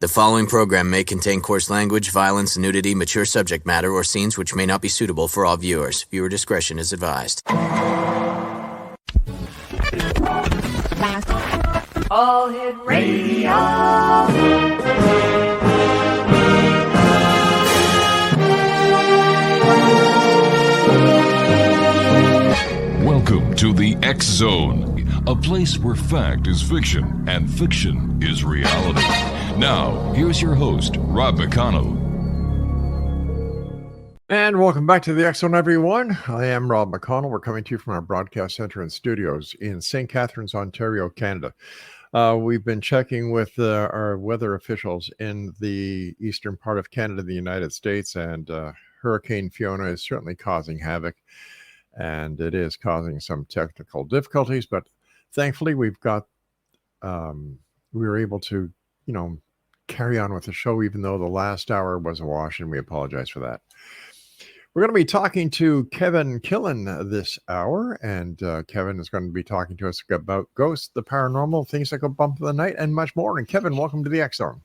The following program may contain coarse language, violence, nudity, mature subject matter, or scenes which may not be suitable for all viewers. Viewer discretion is advised. All Hit Radio. Welcome to the X Zone, a place where fact is fiction and fiction is reality. Now, here's your host, Rob McConnell. And welcome back to the X Zone, everyone. I am Rob McConnell. We're coming to you from our broadcast center and studios in St. Catharines, Ontario, Canada. We've been checking with our weather officials in the eastern part of Canada, the United States, and Hurricane Fiona is certainly causing havoc, and it is causing some technical difficulties, but thankfully we were able to, carry on with the show, even though the last hour was a wash, and we apologize for that. We're going to be talking to Kevin KILLEN this hour, and Kevin is going to be talking to us about ghosts, the paranormal, things that go bump in the night, and much more. And Kevin, welcome to the X Zone.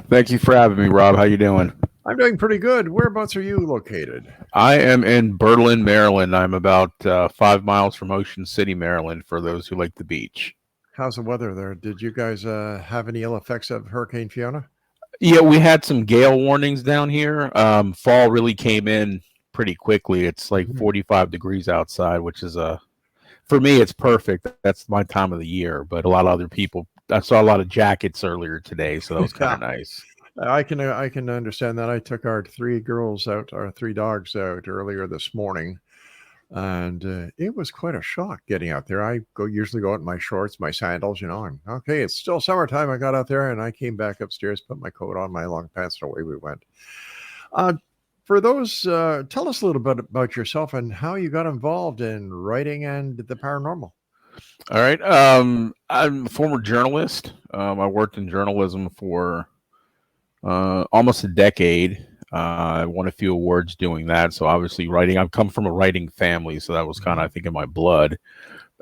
Thank you for having me, Rob. How you doing? I'm doing pretty good. Whereabouts are you located? I am in Berlin, Maryland. I'm about 5 miles from Ocean City, Maryland, for those who like the beach. How's the weather there? Did you guys have any ill effects of Hurricane Fiona? Yeah, we had some gale warnings down here. Fall really came in pretty quickly. It's like 45 degrees outside, which is for me, it's perfect. That's my time of the year. But a lot of other people, I saw a lot of jackets earlier today, so that was kind of nice. I can understand that. I took our three dogs out earlier this morning, and it was quite a shock getting out there. I usually go out in my shorts, my sandals, and okay, it's still summertime. I got out there and I came back upstairs, put my coat on, my long pants, and away we went. For those, tell us a little bit about yourself and how you got involved in writing and the paranormal. All right. I'm a former journalist. I worked in journalism for almost a decade. I won a few awards doing that. So obviously writing, I've come from a writing family. So that was kind of, I think, in my blood,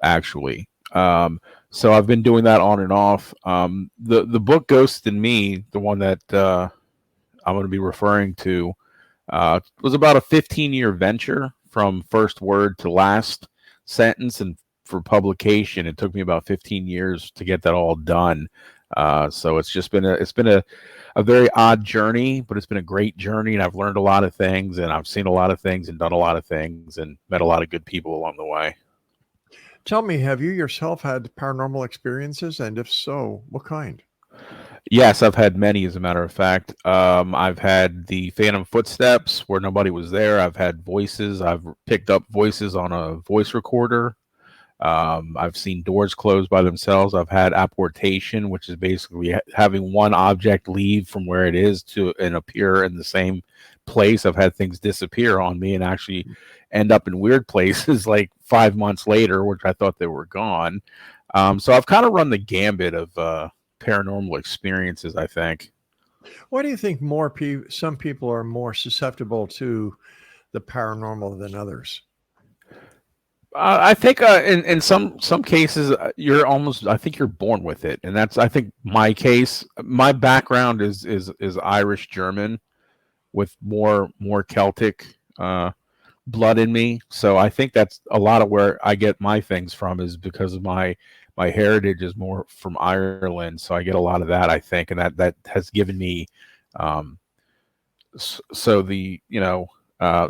actually. So I've been doing that on and off. The book Ghost in Me, the one that I'm going to be referring to, was about a 15-year venture from first word to last sentence. And for publication, it took me about 15 years to get that all done. So it's just been a very odd journey, but it's been a great journey, and I've learned a lot of things, and I've seen a lot of things and done a lot of things and met a lot of good people along the way. Tell me, have you yourself had paranormal experiences? And if so, what kind? Yes, I've had many, as a matter of fact. I've had the phantom footsteps where nobody was there. I've had voices. I've picked up voices on a voice recorder. I've seen doors close by themselves. I've had apportation, which is basically having one object leave from where it is and appear in the same place. I've had things disappear on me and actually end up in weird places like 5 months later, which I thought they were gone. So I've kind of run the gambit of paranormal experiences, I think. Why do you think some people are more susceptible to the paranormal than others? I think in some cases I think you're born with it, and that's, I think, my case. My background is Irish German with more Celtic blood in me, so I think that's a lot of where I get my things from, is because of my heritage is more from Ireland, so I get a lot of that, I think, and that has given me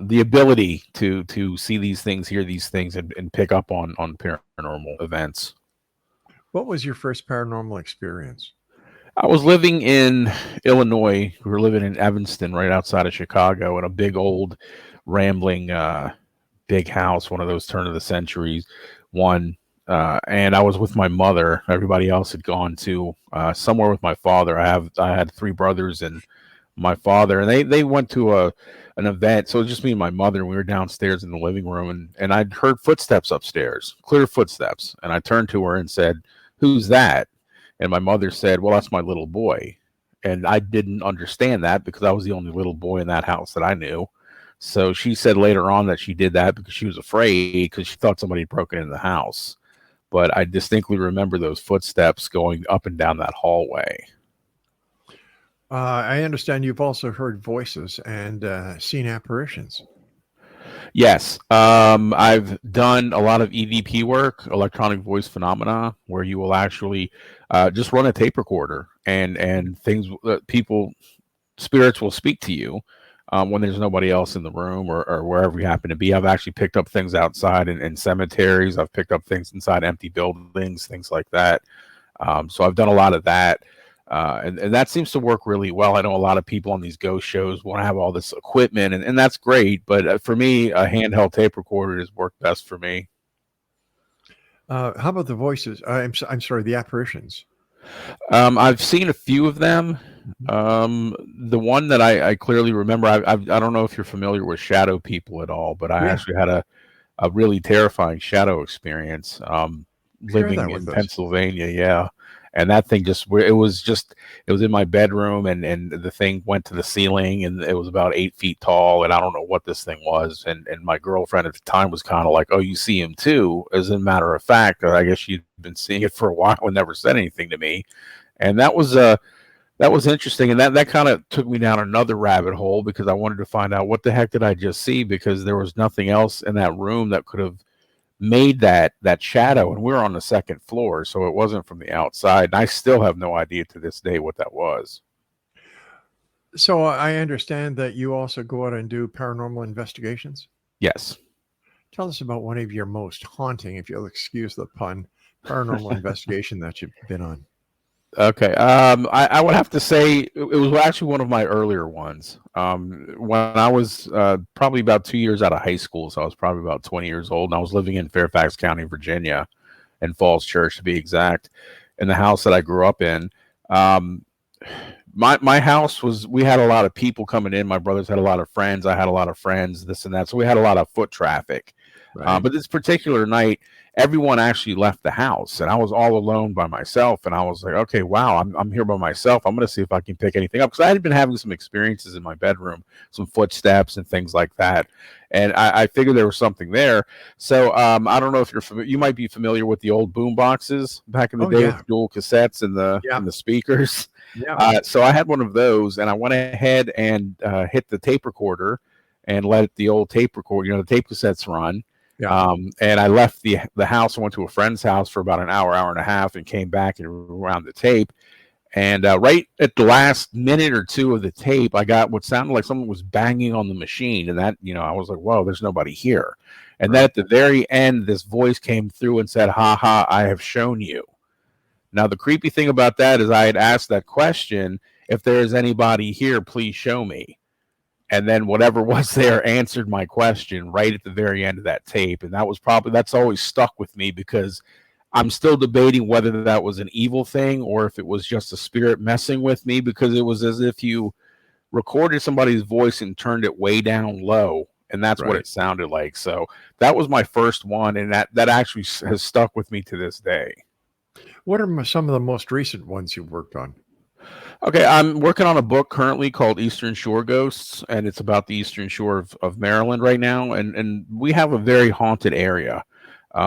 the ability to see these things, hear these things, and pick up on paranormal events. What was your first paranormal experience? I was living in Illinois. We were living in Evanston, right outside of Chicago, in a big old rambling big house, one of those turn of the centuries one. And I was with my mother. Everybody else had gone to somewhere with my father. I had three brothers and my father, and they went to an event. So it was just me and my mother, and we were downstairs in the living room, and I'd heard footsteps upstairs, clear footsteps. And I turned to her and said, "Who's that?" And my mother said, "Well, that's my little boy." And I didn't understand that because I was the only little boy in that house that I knew. So she said later on that she did that because she was afraid, because she thought somebody had broken into the house. But I distinctly remember those footsteps going up and down that hallway. I understand you've also heard voices and seen apparitions. Yes, I've done a lot of EVP work, electronic voice phenomena, where you will actually just run a tape recorder and things people spirits will speak to you when there's nobody else in the room or wherever you happen to be. I've actually picked up things outside in cemeteries. I've picked up things inside empty buildings, things like that. So I've done a lot of that. And that seems to work really well. I know a lot of people on these ghost shows want to have all this equipment, and that's great. But for me, a handheld tape recorder has worked best for me. How about the voices? I'm sorry, the apparitions. I've seen a few of them. The one that I clearly remember, I don't know if you're familiar with shadow people at all, but I actually had a really terrifying shadow experience living in Pennsylvania. Yeah. And that thing it was in my bedroom, and the thing went to the ceiling, and it was about 8 feet tall, and I don't know what this thing was. And my girlfriend at the time was kind of like, "Oh, you see him too?" As a matter of fact, I guess she'd been seeing it for a while and never said anything to me. And that was interesting. And that kind of took me down another rabbit hole, because I wanted to find out what the heck did I just see, because there was nothing else in that room that could have made that shadow, and we're on the second floor, so it wasn't from the outside, and I still have no idea to this day what that was. So I understand that you also go out and do paranormal investigations? Yes. Tell us about one of your most haunting, if you'll excuse the pun, paranormal investigation that you've been on. Okay. I would have to say it was actually one of my earlier ones. When I was probably about 2 years out of high school, so I was probably about 20 years old, and I was living in Fairfax County, Virginia, in Falls Church to be exact, in the house that I grew up in. My house we had a lot of people coming in. My brothers had a lot of friends. I had a lot of friends, this and that. So we had a lot of foot traffic. Right. But this particular night, everyone actually left the house, and I was all alone by myself. And I was like, okay, wow, I'm here by myself. I'm going to see if I can pick anything up, because I had been having some experiences in my bedroom, some footsteps and things like that. And I figured there was something there. So I don't know if you might be familiar with the old boom boxes back in the day, with dual cassettes and the speakers. Yeah. So I had one of those, and I went ahead and hit the tape recorder and let the old tape recorder, the tape cassettes run. Yeah. And I left the house. I went to a friend's house for about an hour and a half, and came back and around the tape. And right at the last minute or two of the tape, I got what sounded like someone was banging on the machine. And that, I was like, whoa, there's nobody here. And then at the very end, this voice came through and said, "Ha ha, I have shown you." Now, the creepy thing about that is I had asked that question, "If there is anybody here, please show me." And then whatever was there answered my question right at the very end of that tape. And that's always stuck with me, because I'm still debating whether that was an evil thing or if it was just a spirit messing with me, because it was as if you recorded somebody's voice and turned it way down low. And that's what it sounded like. So that was my first one. And that actually has stuck with me to this day. What are some of the most recent ones you've worked on? Okay, I'm working on a book currently called Eastern Shore Ghosts, and it's about the Eastern Shore of Maryland right now, and we have a very haunted area.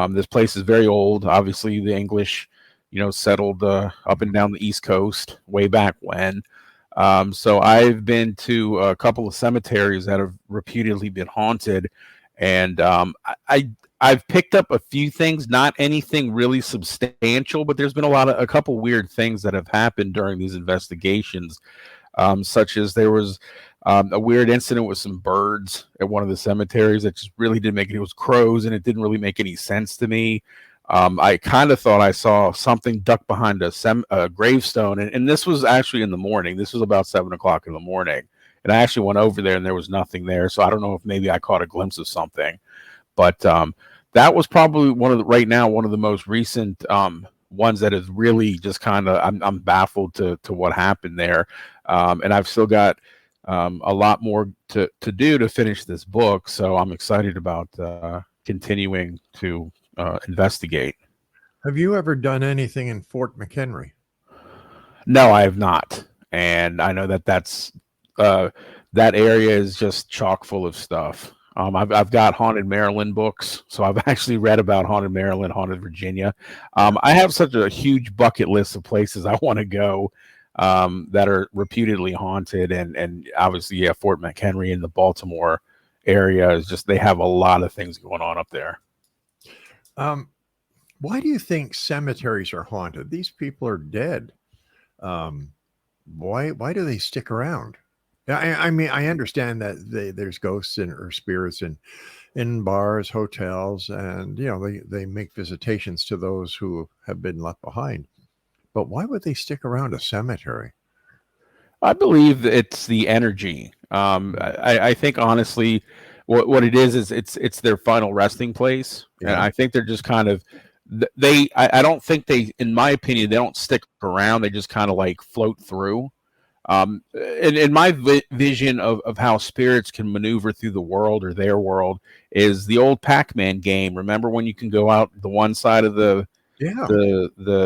This place is very old. Obviously, the English, settled up and down the East Coast way back when. So I've been to a couple of cemeteries that have reputedly been haunted, and I've picked up a few things, not anything really substantial, but there's been a couple weird things that have happened during these investigations, such as there was a weird incident with some birds at one of the cemeteries that just really didn't make it. It was crows, and it didn't really make any sense to me. I kind of thought I saw something ducked behind a gravestone, and this was actually in the morning. This was about 7 o'clock in the morning, and I actually went over there, and there was nothing there. So I don't know if maybe I caught a glimpse of something, but that was probably one of the most recent ones that is really just kind of I'm baffled to what happened there, and I've still got a lot more to do to finish this book. So I'm excited about continuing to investigate. Have you ever done anything in Fort McHenry? No, I have not, and I know that's that area is just chock full of stuff. I've got Haunted Maryland books, so I've actually read about Haunted Maryland, Haunted Virginia. I have such a huge bucket list of places I want to go. that are reputedly haunted, and obviously, yeah, Fort McHenry in the Baltimore area is just, they have a lot of things going on up there. Why do you think cemeteries are haunted? These people are dead. Why do they stick around? I mean, I understand that there's ghosts or spirits in bars, hotels, and they make visitations to those who have been left behind. But why would they stick around a cemetery? I believe that it's the energy. I think honestly, what it is it's their final resting place, and I think they're just kind of I don't think they, in my opinion, they don't stick around. They just kind of like float through. In my vision of how spirits can maneuver through the world or their world is the old Pac-Man game. Remember when you can go out the one side of the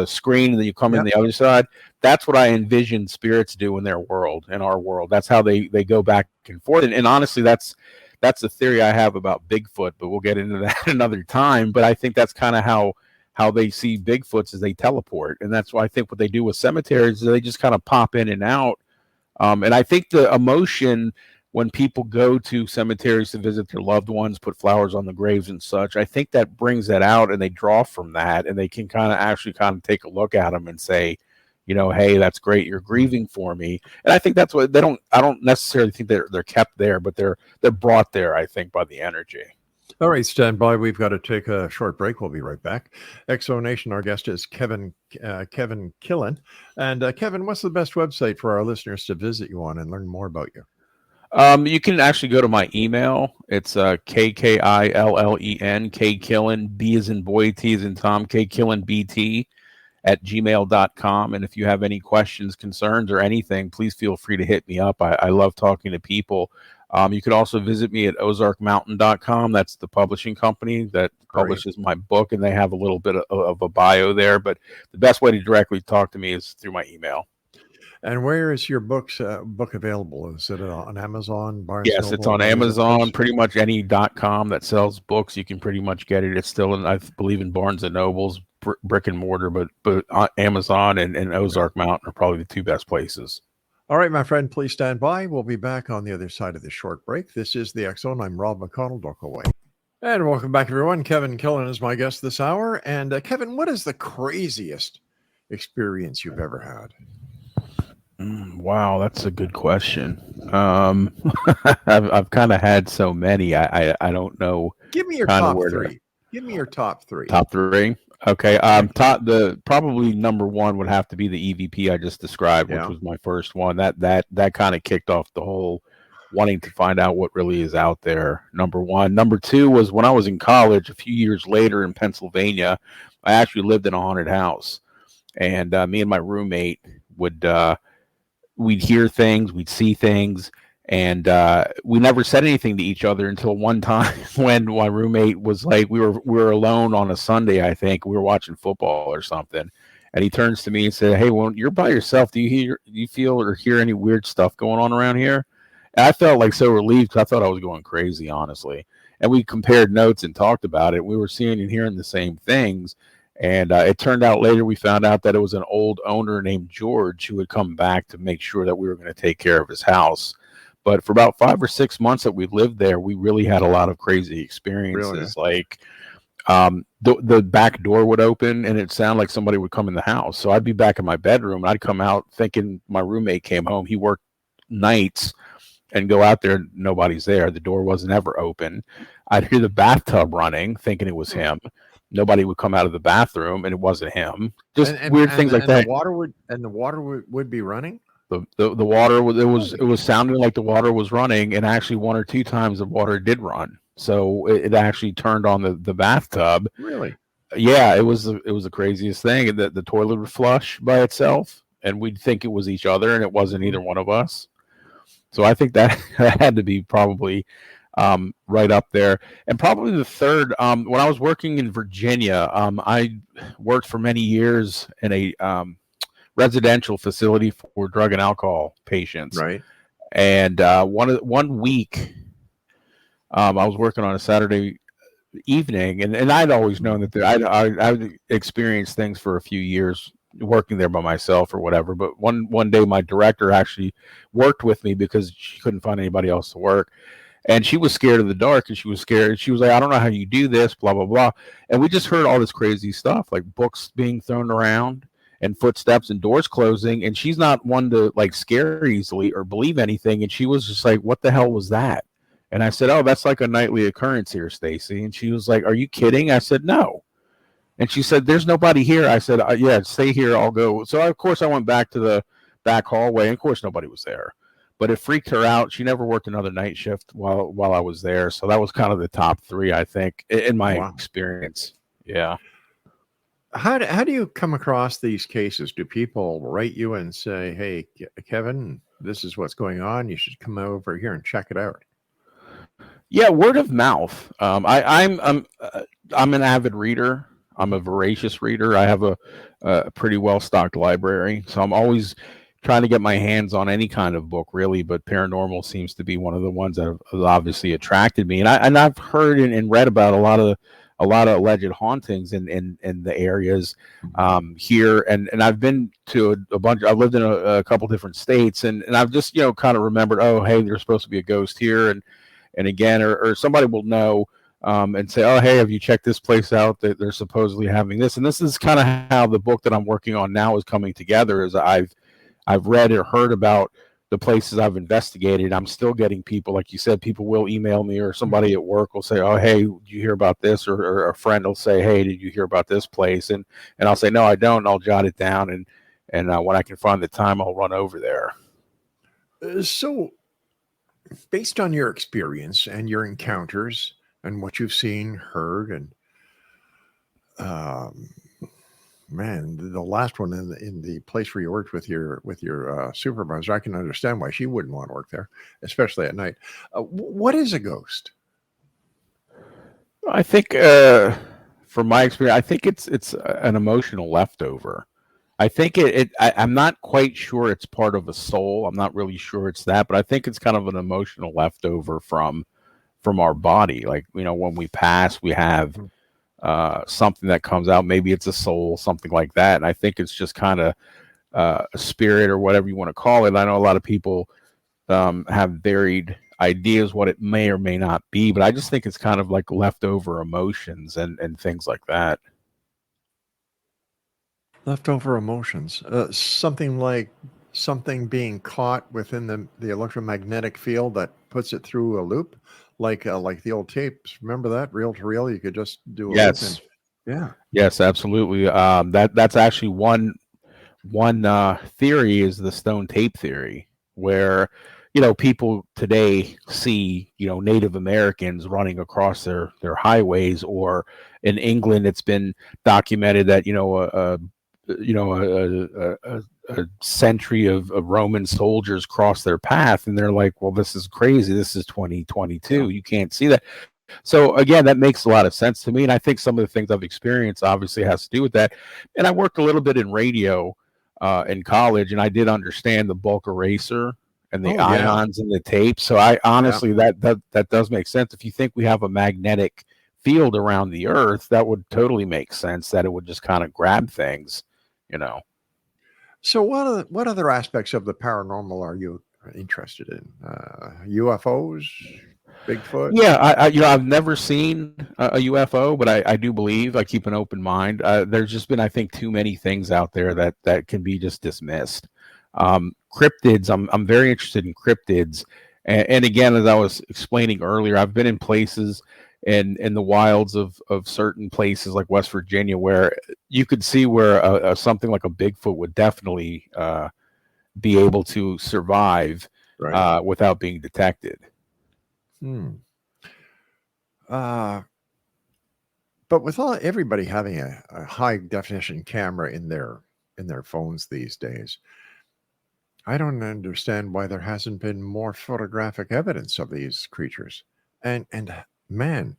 screen and then you come in the other side? That's what I envision spirits do in their world, in our world. That's how they go back and forth. And honestly, that's a theory I have about Bigfoot, but we'll get into that another time. But I think that's kind of how they see Bigfoots, as they teleport. And that's why I think what they do with cemeteries is they just kind of pop in and out. And I think the emotion when people go to cemeteries to visit their loved ones, put flowers on the graves and such, I think that brings that out, and they draw from that, and they can kind of take a look at them and say, hey, that's great, you're grieving for me. And I think that's what I don't necessarily think they're kept there, but they're brought there, I think, by the energy. All right, stand by. We've got to take a short break. We'll be right back. XO Nation, our guest is Kevin KILLEN. And Kevin, what's the best website for our listeners to visit you on and learn more about you? You can actually go to my email. It's KKILLEN, KKillen, B as in boy, T as in Tom, KKillenBT @gmail.com. And if you have any questions, concerns, or anything, please feel free to hit me up. I love talking to people. You could also visit me at ozarkmountain.com. That's the publishing company that publishes my book, and they have a little bit of a bio there. But the best way to directly talk to me is through my email. And where is your book available? Is it on Amazon? Barnes Yes, Noble, it's on Amazon. Pretty much any .com that sells books, you can pretty much get it. It's still in, I believe, in Barnes and Nobles, brick and mortar, but Amazon and Ozark Mountain are probably the two best places. All right, my friend, please stand by. We'll be back on the other side of this short break. This is the X Zone. I'm Rob McConnell. Don't go away. And welcome back, everyone. Kevin KILLEN is my guest this hour. And Kevin, what is the craziest experience you've ever had? Wow, that's a good question. I've kind of had so many. I don't know. Give me your top three. Give me your top three. Top three. Okay. Probably number one would have to be the EVP I just described, which was my first one. That kind of kicked off the whole wanting to find out what really is out there. Number one. Number two was when I was in college a few years later in Pennsylvania. I actually lived in a haunted house, and me and my roommate would we'd hear things, we'd see things, and we never said anything to each other until one time when my roommate was like, we were alone on a Sunday, I think. We were watching football or something, and he turns to me and said, "Hey, when you're by yourself, do you feel or hear any weird stuff going on around here?" And I felt like so relieved, because I thought I was going crazy, honestly. And we compared notes and talked about it. We were seeing and hearing the same things. And it turned out later, we found out that it was an old owner named George who had come back to make sure that we were going to take care of his house. But for about 5 or 6 months that we lived there, we really had a lot of crazy experiences. Really? Like the back door would open and it sounded like somebody would come in the house. So I'd be back in my bedroom and I'd come out thinking my roommate came home. He worked nights, and go out there, nobody's there. The door wasn't ever open. I'd hear the bathtub running, thinking it was him. Nobody would come out of the bathroom, and it wasn't him. Just weird things like that. The water would be running. The water it was sounding like the water was running, and actually 1 or 2 times the water did run. So it actually turned on the bathtub. Really? Yeah, it was the craziest thing. The toilet would flush by itself, and we'd think it was each other, and it wasn't either one of us. So I think that had to be probably right up there. And probably the third, when I was working in Virginia, I worked for many years in a residential facility for drug and alcohol patients. Right. And one week, I was working on a Saturday evening, and I'd always known that I'd experienced things for a few years working there by myself or whatever. But one day my director actually worked with me because she couldn't find anybody else to work. And she was scared of the dark, and she was scared. She was like, I don't know how you do this, blah, blah, blah. And we just heard all this crazy stuff, like books being thrown around and footsteps and doors closing. And she's not one to like scare easily or believe anything. And she was just like, what the hell was that? And I said, oh, that's like a nightly occurrence here, Stacy. And she was like, are you kidding? I said, no. And she said, there's nobody here. I said, yeah, stay here. I'll go. So, of course, I went back to the back hallway. And, of course, nobody was there. But it freaked her out. She never worked another night shift while I was there. So that was kind of the top three, I think, in my experience. Yeah. How do you come across these cases? Do people write you and say, hey, Kevin, this is what's going on. You should come over here and check it out? Yeah, word of mouth. I'm an avid reader. I'm a voracious reader. I have a pretty well-stocked library. So I'm always trying to get my hands on any kind of book, really, but paranormal seems to be one of the ones that have obviously attracted me. And I've heard and read about a lot of alleged hauntings in the areas here, and I've been to a bunch. I've lived in a couple different states, and I've just kind of remembered, oh, hey, there's supposed to be a ghost here, and again, or somebody will know. And say, oh, hey, have you checked this place out? That they're supposedly having this, and this is kind of how the book that I'm working on now is coming together. Is I've read or heard about the places I've investigated. I'm still getting people, like you said, people will email me, or somebody at work will say, oh, hey, did you hear about this? Or a friend will say, hey, did you hear about this place? And I'll say, no, I don't. And I'll jot it down. And when I can find the time, I'll run over there. So based on your experience and your encounters and what you've seen, heard, and man, the last one in the place where you worked with your supervisor, I can understand why she wouldn't want to work there, especially at night. What is a ghost? I think, from my experience, I think it's an emotional leftover. I think I'm not quite sure it's part of a soul. I'm not really sure it's that, but I think it's kind of an emotional leftover from our body. Like, when we pass, we have something that comes out. Maybe it's a soul, something like that. And I think it's just kind of a spirit, or whatever you want to call it. I know a lot of people have varied ideas what it may or may not be, but I just think it's kind of like leftover emotions and things like that. Leftover emotions. Something like something being caught within the electromagnetic field that puts it through a loop, like the old tapes. Remember that, reel to reel? You could just do a yes, loop yeah, yes, absolutely. That's actually one theory, is the stone tape theory, where people today see Native Americans running across their highways, or in England it's been documented that a century of Roman soldiers cross their path, and they're like, well, this is crazy. This is 2022. You can't see that. So again, that makes a lot of sense to me. And I think some of the things I've experienced obviously has to do with that. And I worked a little bit in radio in college, and I did understand the bulk eraser and the ions in the tape. So I honestly, that does make sense. If you think we have a magnetic field around the earth, that would totally make sense, that it would just kind of grab things, So what other aspects of the paranormal are you interested in? UFOs, Bigfoot? Yeah, I've never seen a UFO, but I do believe, I keep an open mind. There's just been, I think, too many things out there that can be just dismissed. Cryptids, I'm very interested in cryptids. And again, as I was explaining earlier, I've been in places in the wilds of certain places like West Virginia, where you could see where something like a Bigfoot would definitely be able to survive without being detected. But with everybody having a high definition camera in their phones these days, I don't understand why there hasn't been more photographic evidence of these creatures. And man,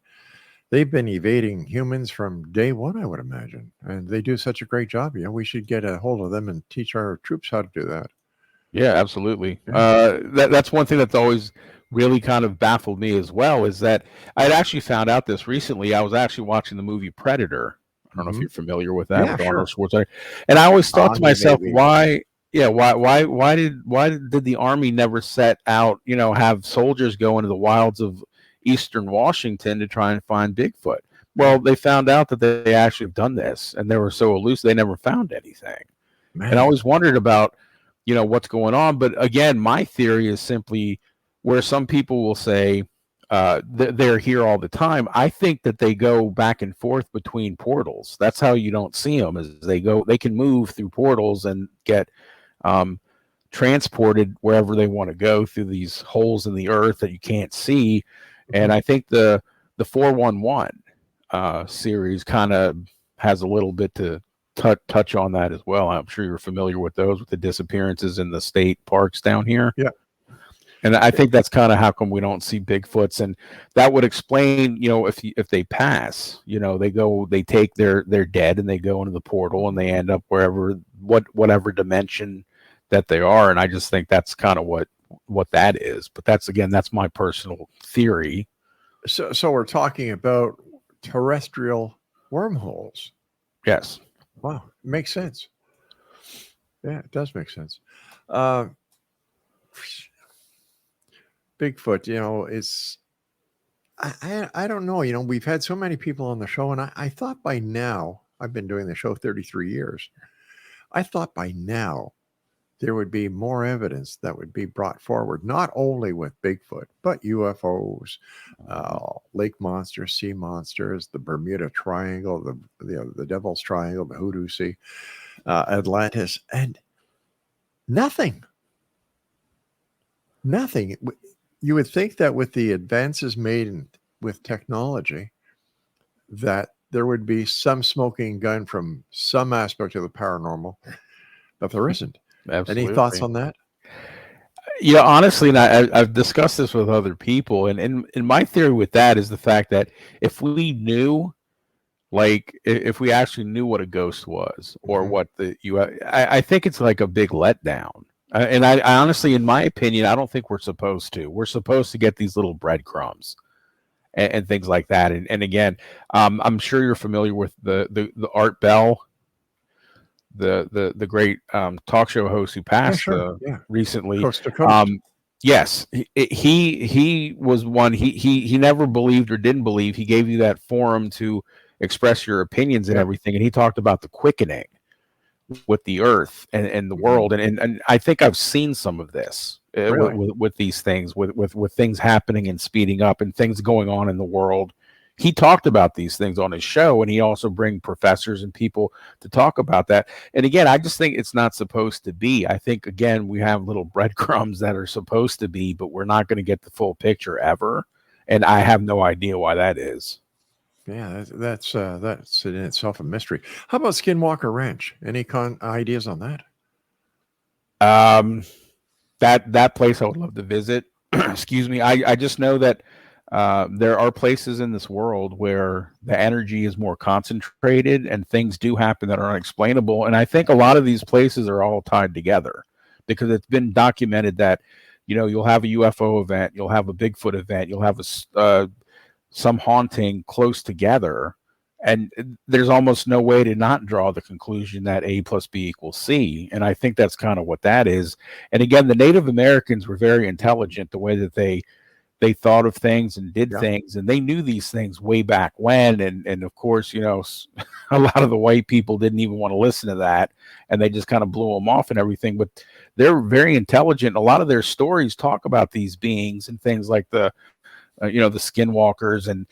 they've been evading humans from day one, I would imagine. And they do such a great job. We should get a hold of them and teach our troops how to do that. Yeah, absolutely. That's one thing that's always really kind of baffled me as well, is that I'd actually found out this recently. I was actually watching the movie Predator I don't know if you're familiar with that, Yeah, with sure. Arnold Schwarzenegger. And I always thought to Army, myself, maybe. why did the Army never set out, have soldiers go into the wilds of Eastern Washington to try and find Bigfoot? Well, they found out that they actually have done this, and they were so elusive, they never found anything. Man. And I always wondered about, what's going on. But again, my theory is simply where some people will say they're here all the time. I think that they go back and forth between portals. That's how you don't see them, is they can move through portals and get transported wherever they want to go through these holes in the earth that you can't see. And I think the 411 series kind of has a little bit to touch on that as well. I'm sure you're familiar with those, with the disappearances in the state parks down here. Yeah. And I think that's kind of how come we don't see Bigfoots, and that would explain, if they pass, they take their dead and they go into the portal and they end up whatever dimension that they are. And I just think that's kind of what that is. But that's my personal theory. So we're talking about terrestrial wormholes. Yes. Wow, makes sense. Yeah, it does make sense. Bigfoot, it's I don't know. We've had so many people on the show, and I thought by now, I've been doing the show 33 years. I thought by now there would be more evidence that would be brought forward, not only with Bigfoot, but UFOs, lake monsters, sea monsters, the Bermuda Triangle, the Devil's Triangle, the Hoodoo Sea, Atlantis, and nothing. You would think that with the advances made with technology, that there would be some smoking gun from some aspect of the paranormal, but there isn't. Absolutely. Any thoughts on that? Honestly, and I've discussed this with other people, and my theory with that is the fact that if we knew, if we actually knew what a ghost was, or what I think it's like a big letdown. And I honestly, in my opinion, I don't think we're supposed to. We're supposed to get these little breadcrumbs and things like that. And again, I'm sure you're familiar with the Art Bell, the great talk show host who passed recently. Coast to coast. Yes, he was one. He never believed or didn't believe. He gave you that forum to express your opinions and everything. And he talked about the quickening with the earth and the world. And I think I've seen some of this with these things, with things happening and speeding up and things going on in the world. He talked about these things on his show, and he also bring professors and people to talk about that. And again, I just think it's not supposed to be. I think, again, we have little breadcrumbs that are supposed to be, but we're not going to get the full picture ever. And I have no idea why that is. Yeah, that's in itself a mystery. How about Skinwalker Ranch? Any ideas on that? That place I would love to visit. Excuse me. I just know that there are places in this world where the energy is more concentrated and things do happen that are unexplainable. And I think a lot of these places are all tied together, because it's been documented that, you'll have a UFO event, you'll have a Bigfoot event, you'll have some haunting close together. And there's almost no way to not draw the conclusion that A plus B equals C. And I think that's kind of what that is. And again, the Native Americans were very intelligent, the way that they thought of things and did things, and they knew these things way back when. And of course, a lot of the white people didn't even want to listen to that, and they just kind of blew them off and everything. But they're very intelligent. A lot of their stories talk about these beings and things like the skinwalkers and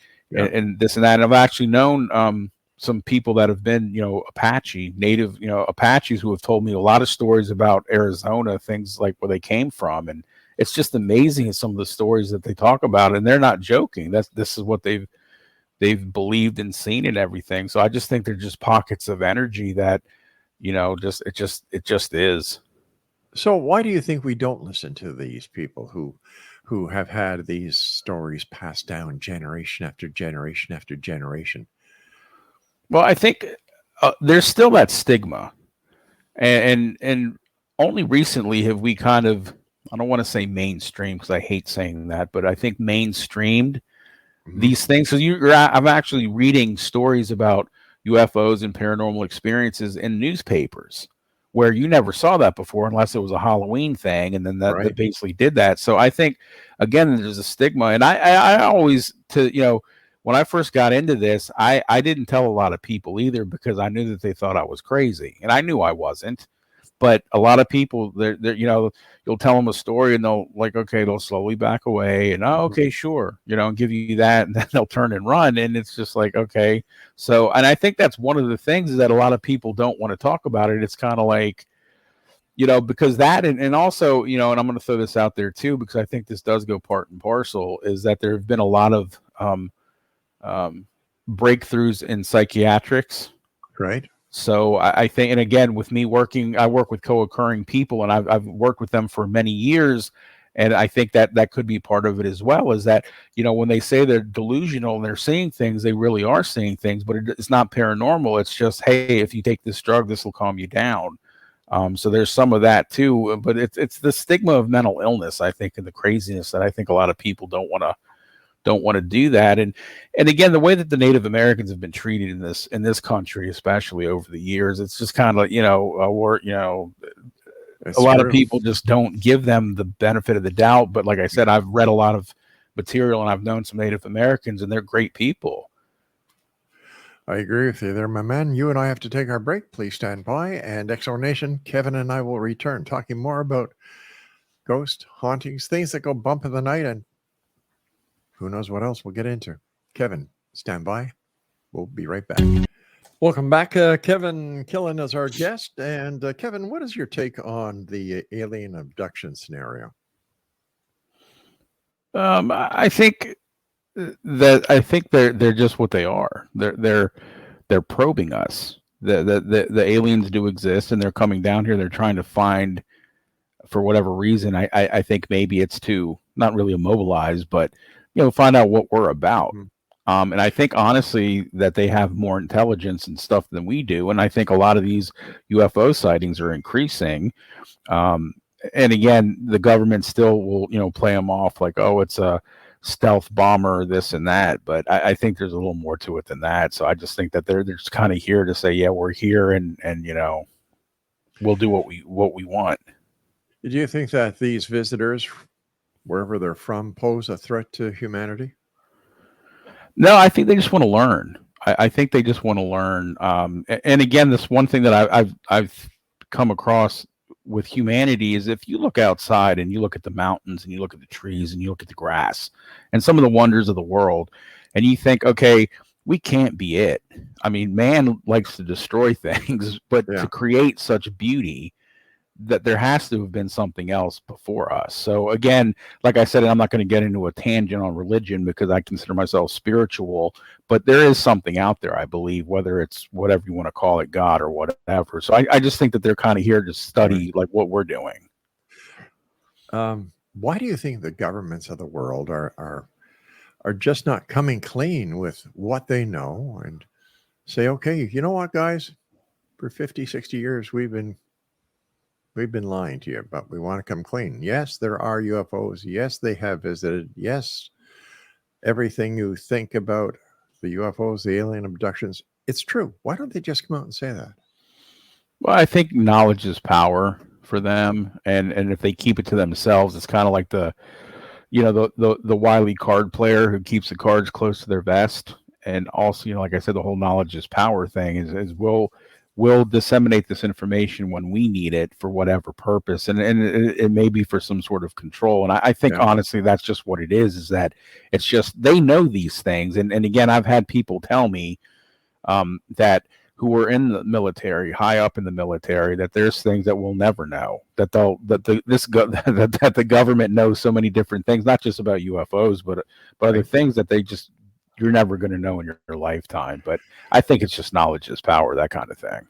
this and that. And I've actually known some people that have been, Apache, native, Apaches, who have told me a lot of stories about Arizona, things like where they came from. And it's just amazing some of the stories that they talk about, and they're not joking. This is what they've believed and seen and everything. So I just think they're just pockets of energy that, it just is. So why do you think we don't listen to these people who have had these stories passed down generation after generation after generation? Well, I think there's still that stigma, and only recently have we kind of, I don't want to say mainstream because I hate saying that, but I think mainstreamed these things. So I'm actually reading stories about, UFOs and paranormal experiences in newspapers, where you never saw that before unless it was a Halloween thing, and then that basically did that. So I think, again, there's a stigma, and I always, when I first got into this, I didn't tell a lot of people either, because I knew that they thought I was crazy, and I knew I wasn't. But a lot of people, they're you'll tell them a story and they'll slowly back away and, oh, okay, sure, and give you that, and then they'll turn and run. And it's just like, okay. So, and I think that's one of the things that a lot of people don't want to talk about it. It's kind of like, because that, and also, and I'm going to throw this out there too, because I think this does go part and parcel, is that there have been a lot of breakthroughs in psychiatrics. Right. So I think, and again, with me I work with co-occurring people, and I've worked with them for many years. And I think that could be part of it as well, is that, when they say they're delusional and they're seeing things, they really are seeing things, but it's not paranormal. It's just, hey, if you take this drug, this will calm you down. So there's some of that too, but it's the stigma of mental illness, I think, and the craziness that I think a lot of people don't want to do that. And again, the way that the Native Americans have been treated in this country, especially over the years, it's just kind of like, a lot of people just don't give them the benefit of the doubt. But like I said, I've read a lot of material, and I've known some Native Americans, and they're great people. I agree with you there, my man. You and I have to take our break. Please stand by. And XO Nation, Kevin and I will return talking more about ghost hauntings, things that go bump in the night, and who knows what else we'll get into. Kevin, stand by. We'll be right back. Welcome back. Kevin KILLEN is our guest. And Kevin, what is your take on the alien abduction scenario? I think they're just what they are. They're probing us. The aliens do exist, and they're coming down here. They're trying to find, for whatever reason, I think maybe it's to not really immobilize, but find out what we're about. And I think, honestly, that they have more intelligence and stuff than we do. And I think a lot of these UFO sightings are increasing. And again, the government still will, play them off like, oh, it's a stealth bomber, this and that. But I think there's a little more to it than that. So I just think that they're just kind of here to say, yeah, we're here, and we'll do what we want. Do you think that these visitors, wherever they're from, pose a threat to humanity? No, I think they just want to learn. I think they just want to learn. And again, this one thing that I've come across with humanity is, if you look outside and you look at the mountains and you look at the trees and you look at the grass and some of the wonders of the world, and you think, okay, we can't be it. I mean, man likes to destroy things, but to create such beauty, that there has to have been something else before us. So again, like I said, I'm not going to get into a tangent on religion, because I consider myself spiritual, but there is something out there, I believe, whether it's whatever you want to call it, God or whatever. So I just think that they're kind of here to study like what we're doing. Why do you think the governments of the world are just not coming clean with what they know and say, okay, you know what, guys, for 50, 60 years, we've been lying to you, but we want to come clean. Yes, there are UFOs. Yes, they have visited. Yes, everything you think about the UFOs, the alien abductions, it's true. Why don't they just come out and say that? Well, I think knowledge is power for them, and if they keep it to themselves, it's kind of like the wily card player who keeps the cards close to their vest. And also, like I said, the whole knowledge is power thing is we'll disseminate this information when we need it for whatever purpose. And it may be for some sort of control. And I think, honestly, that's just what it is that it's just, they know these things. And again, I've had people tell me that who were in the military, high up in the military, that there's things that we'll never know, that the government knows so many different things, not just about UFOs, but other things that you're never going to know in your lifetime. But I think it's just knowledge is power, that kind of thing.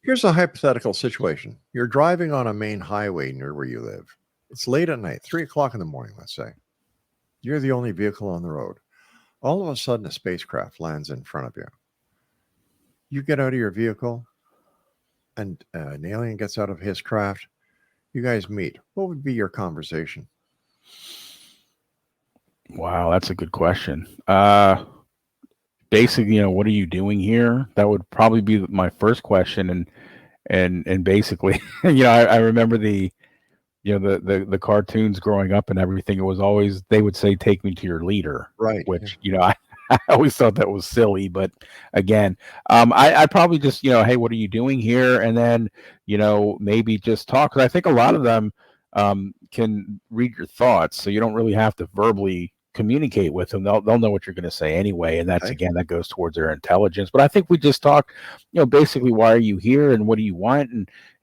Here's a hypothetical situation. You're driving on a main highway near where you live. It's late at night, 3:00 in the morning, let's say. You're the only vehicle on the road. All of a sudden, a spacecraft lands in front of you. You get out of your vehicle, and an alien gets out of his craft. You guys meet. What would be your conversation? Wow, that's a good question. basically, what are you doing here? That would probably be my first question. And basically, I remember the cartoons growing up and everything. It was always, they would say, take me to your leader, Right. which, I always thought that was silly. But again, I probably just, hey, what are you doing here? And then, maybe just talk. 'Cause I think a lot of them can read your thoughts. So you don't really have to verbally communicate with them. They'll know what you're going to say anyway. And that's, Right. again, that goes towards their intelligence. But I think we just talk, basically, why are you here and what do you want?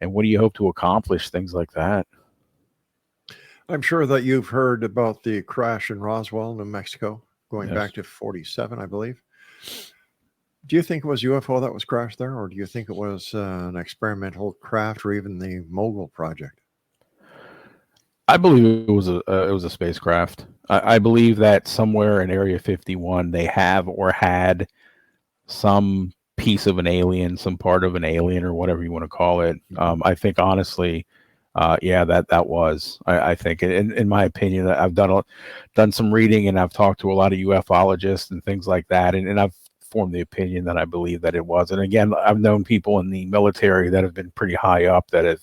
And what do you hope to accomplish? Things like that. I'm sure that you've heard about the crash in Roswell, New Mexico, going Yes. back to 47, I believe. Do you think it was UFO that was crashed there, or do you think it was an experimental craft or even the Mogul project? I believe it was a spacecraft. I believe that somewhere in Area 51 they have or had some piece of an alien, some part of an alien, or whatever you want to call it. I think honestly, that was. I think, in my opinion, that I've done some reading and I've talked to a lot of ufologists and things like that, and I've formed the opinion that I believe that it was. And again, I've known people in the military that have been pretty high up that have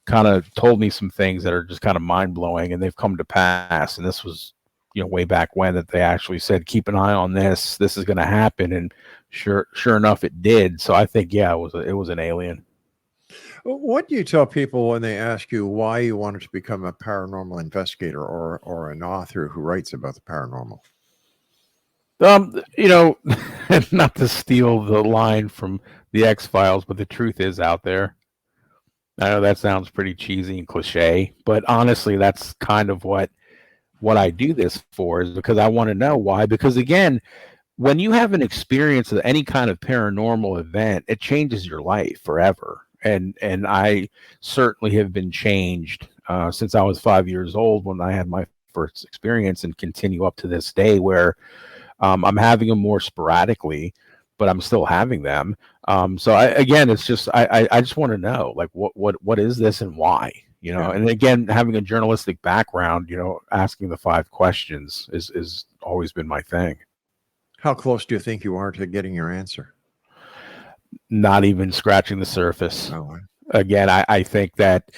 kind of told me some things that are just kind of mind blowing, and they've come to pass. And this was, way back when, that they actually said, keep an eye on this. This is going to happen, and sure enough, it did. So I think, it was an alien. What do you tell people when they ask you why you wanted to become a paranormal investigator or an author who writes about the paranormal? Not to steal the line from the X-Files, but the truth is out there. I know that sounds pretty cheesy and cliche, but honestly, that's kind of what I do this for, is because I want to know why. Because again, when you have an experience of any kind of paranormal event, it changes your life forever. And I certainly have been changed since I was 5 years old when I had my first experience, and continue up to this day, where I'm having them more sporadically, but I'm still having them. So it's just I just want to know, like, what is this and why, And again, having a journalistic background, asking the 5 questions is always been my thing. How close do you think you are to getting your answer? Not even scratching the surface. Oh, Again, I think that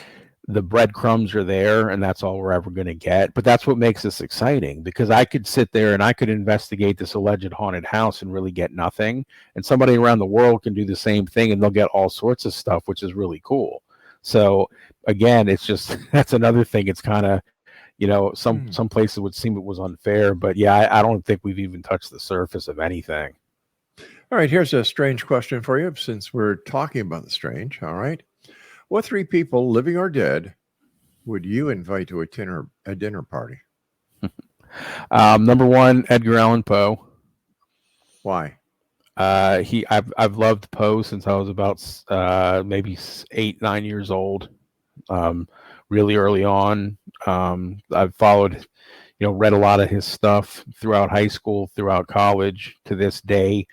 the breadcrumbs are there, and that's all we're ever going to get. But that's what makes this exciting, because I could sit there and I could investigate this alleged haunted house and really get nothing. And somebody around the world can do the same thing, and they'll get all sorts of stuff, which is really cool. So again, it's just, that's another thing. It's kind of, some places would seem it was unfair, but I don't think we've even touched the surface of anything. All right, here's a strange question for you, since we're talking about the strange. All right. What 3 people, living or dead, would you invite to a dinner party? Number 1, Edgar Allan Poe. Why? I've loved Poe since I was about maybe 8, 9 years old. Really early on, I've followed, read a lot of his stuff throughout high school, throughout college, to this day.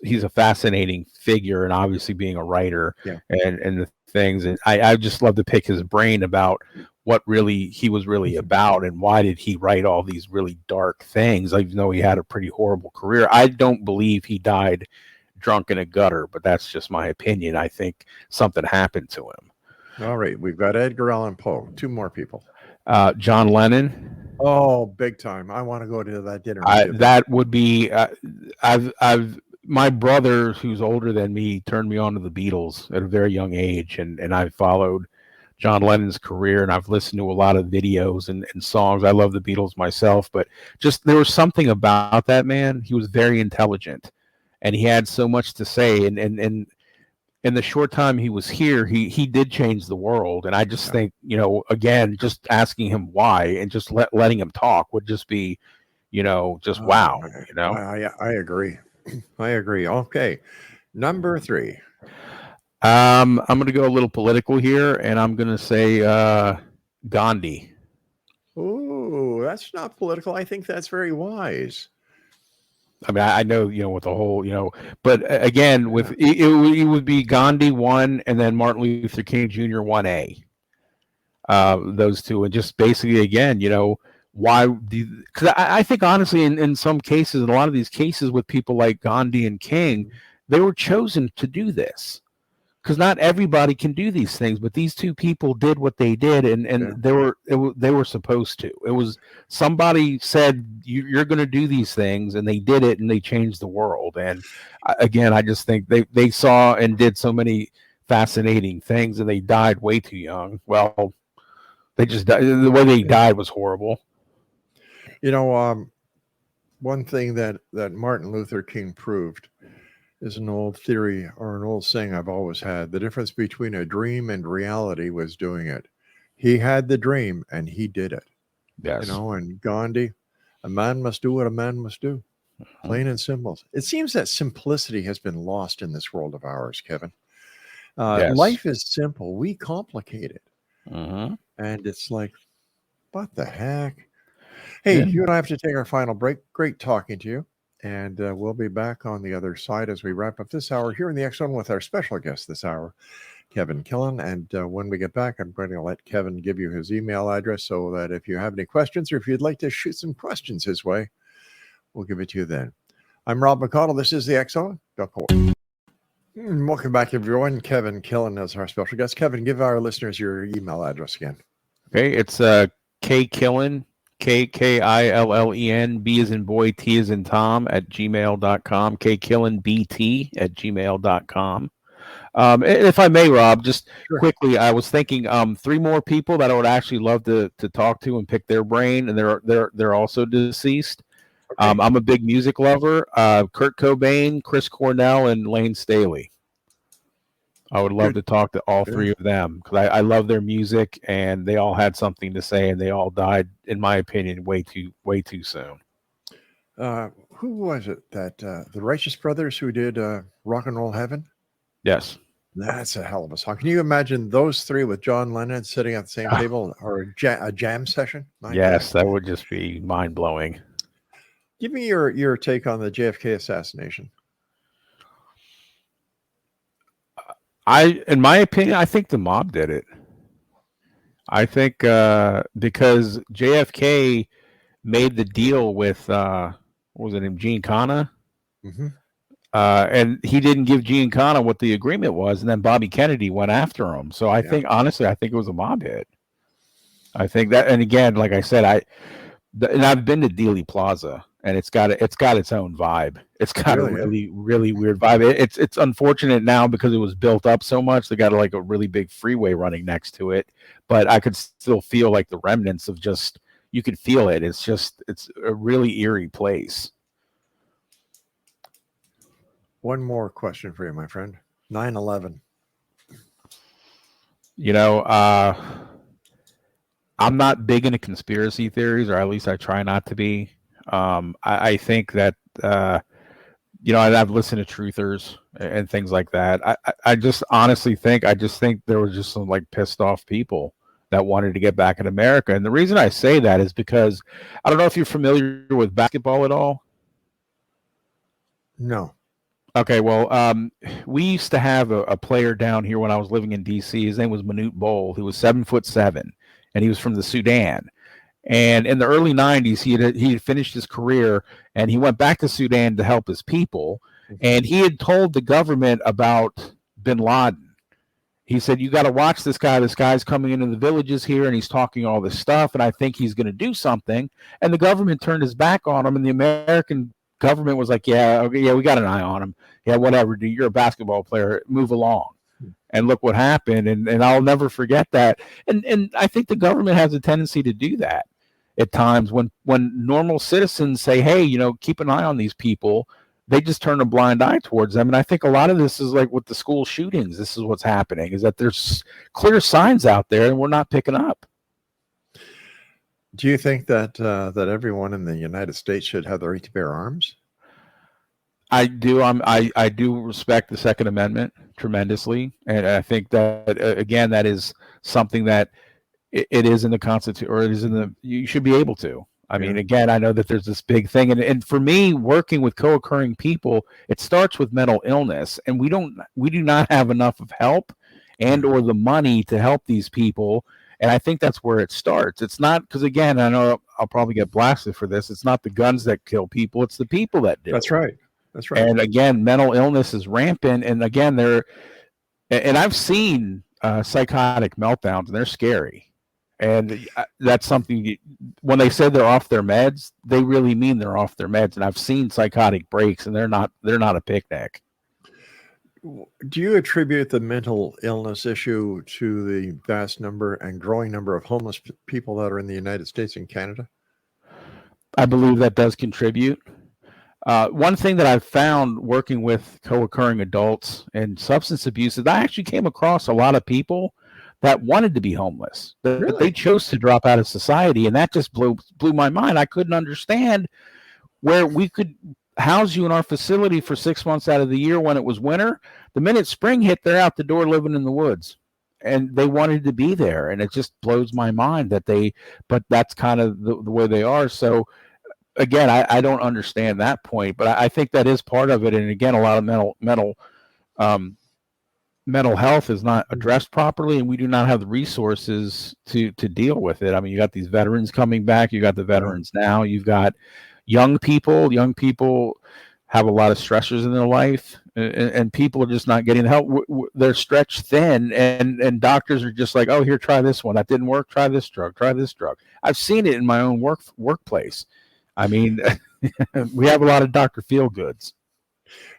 He's a fascinating figure, and obviously being a writer, and the things, and I just love to pick his brain about what really he was really about, and why did he write all these really dark things, even though he had a pretty horrible career. I don't believe he died drunk in a gutter, but that's just my opinion. I think something happened to him. All right, we've got Edgar Allan Poe. 2 more people. John Lennon. Oh, big time! I want to go to that dinner. That would be. My brother, who's older than me, turned me on to the Beatles at a very young age, and I followed John Lennon's career, and I've listened to a lot of videos and songs. I love the Beatles myself, but just there was something about that man. He was very intelligent, and he had so much to say. And in the short time he was here, he did change the world. And I just think, again, just asking him why and just letting him talk would just be, wow. I agree. I agree. Okay. Number 3. I'm going to go a little political here, and I'm going to say Gandhi. Ooh, that's not political. I think that's very wise. I mean, I know, with the whole, but again, with it would be Gandhi 1, and then Martin Luther King Jr. 1A. Those 2, and just basically, again, why do you, because I think honestly in some cases, in a lot of these cases with people like Gandhi and King, they were chosen to do this. Because not everybody can do these things, but these two people did what they did, and they were supposed to. It was somebody said you're going to do these things, and they did it, and they changed the world. And again, I just think they saw and did so many fascinating things, and they died way too young. Well, they just died. The way they died was horrible. You know, one thing that Martin Luther King proved is an old theory or an old saying I've always had. The difference between a dream and reality was doing it. He had the dream and he did it. Yes. You know, and Gandhi, a man must do what a man must do. Plain and simple. It seems that simplicity has been lost in this world of ours, Kevin. Yes. Life is simple. We complicate it. Mm-hmm. And it's like, what the heck? Hey, you and I have to take our final break. Great talking to you. And we'll be back on the other side as we wrap up this hour here in the X Zone with our special guest this hour, Kevin Killen. And when we get back, I'm going to let Kevin give you his email address so that if you have any questions or if you'd like to shoot some questions his way, we'll give it to you then. I'm Rob McConnell. This is the X Zone. Welcome back, everyone. Kevin Killen is our special guest. Kevin, give our listeners your email address again. Okay, it's KKillen. KKILLEN, B as in boy, T as in Tom at gmail.com, KKillenBT at gmail.com. If I may, Rob, just quickly, I was thinking 3 more people that I would actually love to talk to and pick their brain, and they're also deceased. Okay. I'm a big music lover. Kurt Cobain, Chris Cornell, and Lane Staley. I would love to talk to all 3 of them because I love their music, and they all had something to say, and they all died, in my opinion, way too soon. Who was it that the Righteous Brothers who did Rock and Roll Heaven? Yes. That's a hell of a song. Can you imagine those 3 with John Lennon sitting at the same table or a jam session? Yes, that would just be mind-blowing. Give me your take on the JFK assassination. In my opinion, I think the mob did it. I think because JFK made the deal with what was it named, Giancana? Mm-hmm. And he didn't give Giancana what the agreement was, and then Bobby Kennedy went after him. So I think, honestly, I think it was a mob hit. I think that, and again, like I said, I've been to Dealey Plaza, and it's got its own vibe. It's got a really weird vibe. It's unfortunate now because it was built up so much. They got like a really big freeway running next to it, but I could still feel like the remnants of just, you could feel it. It's a really eerie place. One more question for you, my friend. 9/11. You know, I'm not big into conspiracy theories, or at least I try not to be. I think that, I've listened to truthers and things like that. I just honestly think, there were just some like pissed off people that wanted to get back in America. And the reason I say that is because I don't know if you're familiar with basketball at all. No. Okay, well, we used to have a player down here when I was living in D.C. His name was Manute Bol. He was 7'7", and he was from the Sudan. And in the early 90s, he had finished his career, and he went back to Sudan to help his people. And he had told the government about bin Laden. He said, you got to watch this guy. This guy's coming into the villages here, and he's talking all this stuff, and I think he's going to do something. And the government turned his back on him, and the American government was like, yeah, we got an eye on him. Yeah, whatever, dude, you're a basketball player. Move along. And look what happened. And I'll never forget that. And I think the government has a tendency to do that at times when normal citizens say, hey, keep an eye on these people. They just turn a blind eye towards them. And I think a lot of this is like with the school shootings. This is what's happening, is that there's clear signs out there and we're not picking up. Do you think that everyone in the United States should have the right to bear arms? I do. I do respect the Second Amendment tremendously, and I think that again, that is something that it is in the Constitution, or it is in the. You should be able to. I mean, again, I know that there's this big thing, and for me, working with co-occurring people, it starts with mental illness, and we do not have enough of help and or the money to help these people. And I think that's where it starts. It's not, because again, I know I'll probably get blasted for this. It's not the guns that kill people. It's the people that do. That's right. That's right. And again, mental illness is rampant. And again, and I've seen psychotic meltdowns, and they're scary. And that's something, when they said they're off their meds, they really mean they're off their meds. And I've seen psychotic breaks, and they're not a picnic. Do you attribute the mental illness issue to the vast number and growing number of homeless people that are in the United States and Canada? I believe that does contribute. One thing that I've found working with co-occurring adults and substance abuse is I actually came across a lot of people that wanted to be homeless. Really? They chose to drop out of society, and that just blew my mind. I couldn't understand where we could house you in our facility for 6 months out of the year when it was winter. The minute spring hit, they're out the door living in the woods, and they wanted to be there. And it just blows my mind but that's kind of the way they are. So again, I don't understand that point, but I think that is part of it. And again, a lot of mental health is not addressed properly, and we do not have the resources to deal with it. I mean, you got these veterans coming back. You got the veterans now. You've got young people have a lot of stressors in their life, and people are just not getting help. They're stretched thin, and doctors are just like, oh, here, try this one. That didn't work. Try this drug. I've seen it in my own workplace. I mean, we have a lot of Dr. Feelgoods.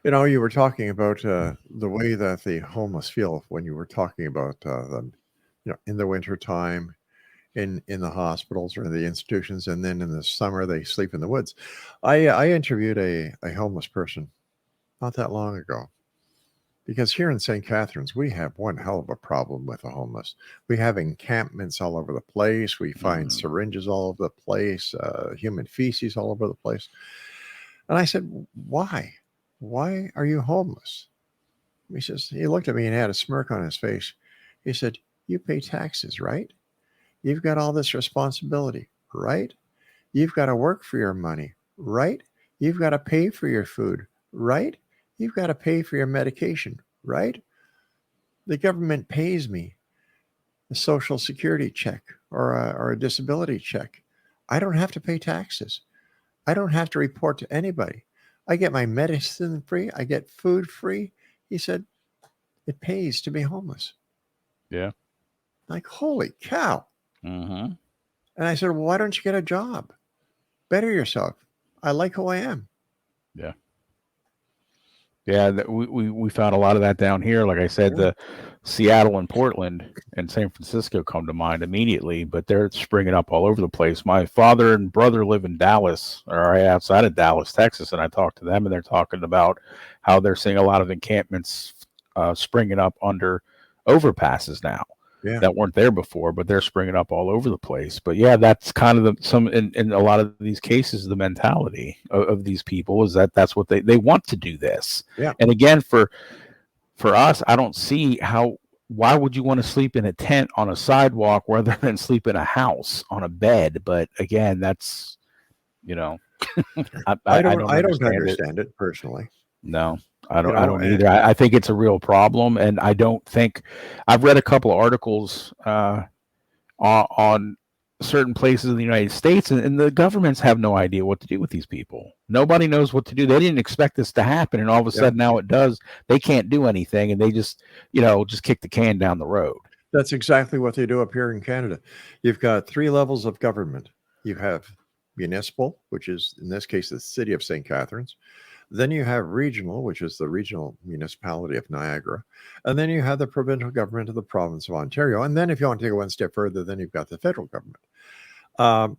You know, you were talking about the way that the homeless feel when you were talking about them, in the winter time, in the hospitals or in the institutions, and then in the summer they sleep in the woods. I interviewed a homeless person not that long ago, because here in St. Catharines we have one hell of a problem with the homeless. We have encampments all over the place. We find syringes all over the place, human feces all over the place. And I said, why are you homeless? He looked at me and had a smirk on his face. He said, you pay taxes, right? You've got all this responsibility, right? You've got to work for your money, right? You've got to pay for your food, right? You've got to pay for your medication, right? The government pays me a Social Security check or a disability check. I don't have to pay taxes. I don't have to report to anybody. I get my medicine free. I get food free. He said, it pays to be homeless. Yeah. Like, holy cow. Mm-hmm. And I said, well, why don't you get a job? Better yourself. I like who I am. Yeah. Yeah, we found a lot of that down here. Like I said, the Seattle and Portland and San Francisco come to mind immediately, but they're springing up all over the place. My father and brother live in Dallas, or right outside of Dallas, Texas, and I talked to them, and they're talking about how they're seeing a lot of encampments springing up under overpasses now. Yeah. That weren't there before, but they're springing up all over the place. But yeah, that's kind of in a lot of these cases, the mentality of these people is that's what they want to do this. Yeah. And again, for us, I don't see why would you want to sleep in a tent on a sidewalk rather than sleep in a house on a bed? But again, that's, I don't understand it personally. No. I don't either. I think it's a real problem, and I don't think I've read a couple of articles on certain places in the United States, and the governments have no idea what to do with these people. Nobody knows what to do. They didn't expect this to happen, and all of a sudden now it does. They can't do anything, and they just kick the can down the road. That's exactly what they do up here in Canada. You've got 3 levels of government. You have municipal, which is in this case the city of St. Catharines. Then you have regional, which is the regional municipality of Niagara. And then you have the provincial government of the province of Ontario. And then if you want to take it one step further, then you've got the federal government.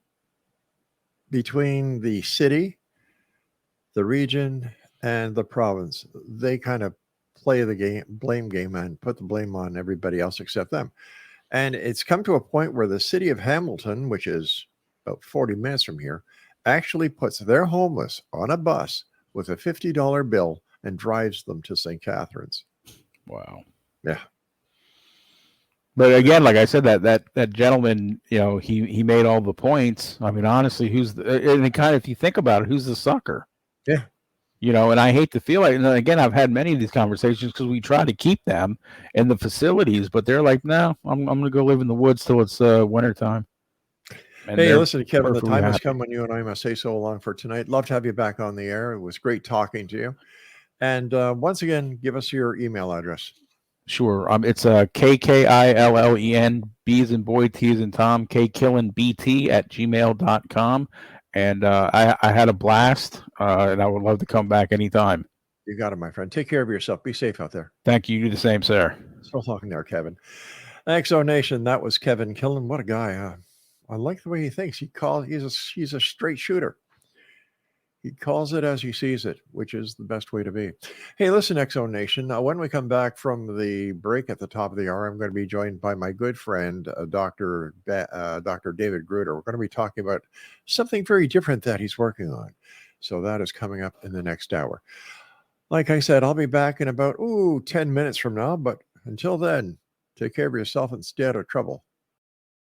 Between the city, the region, and the province, they kind of play the blame game and put the blame on everybody else except them. And it's come to a point where the city of Hamilton, which is about 40 minutes from here, actually puts their homeless on a bus with a $50 bill and drives them to St. Catharines. Wow. Yeah. But again, like I said, that gentleman, he made all the points. I mean, honestly, and kind of, if you think about it, who's the sucker? Yeah. And I hate to feel like, and again, I've had many of these conversations because we try to keep them in the facilities, but they're like, no, I'm going to go live in the woods till it's wintertime. And hey, listen, Kevin, the perfectly time has happy. come when you and I must say so long for tonight. Love to have you back on the air. It was great talking to you. And once again, give us your email address. Sure. It's KKILLEN, B as in boy, T as in Tom, KKillenBT@gmail.com. And I had a blast, and I would love to come back anytime. You got it, my friend. Take care of yourself. Be safe out there. Thank you. You do the same, sir. Still talking there, Kevin. XO Nation, that was Kevin Killen. What a guy. I like the way he thinks. He's a straight shooter. He calls it as he sees it, which is the best way to be. Hey, listen, XO Nation. When we come back from the break at the top of the hour, I'm going to be joined by my good friend, Dr. David Gruder. We're going to be talking about something very different that he's working on. So that is coming up in the next hour. Like I said, I'll be back in about 10 minutes from now. But until then, take care of yourself and stay out of trouble.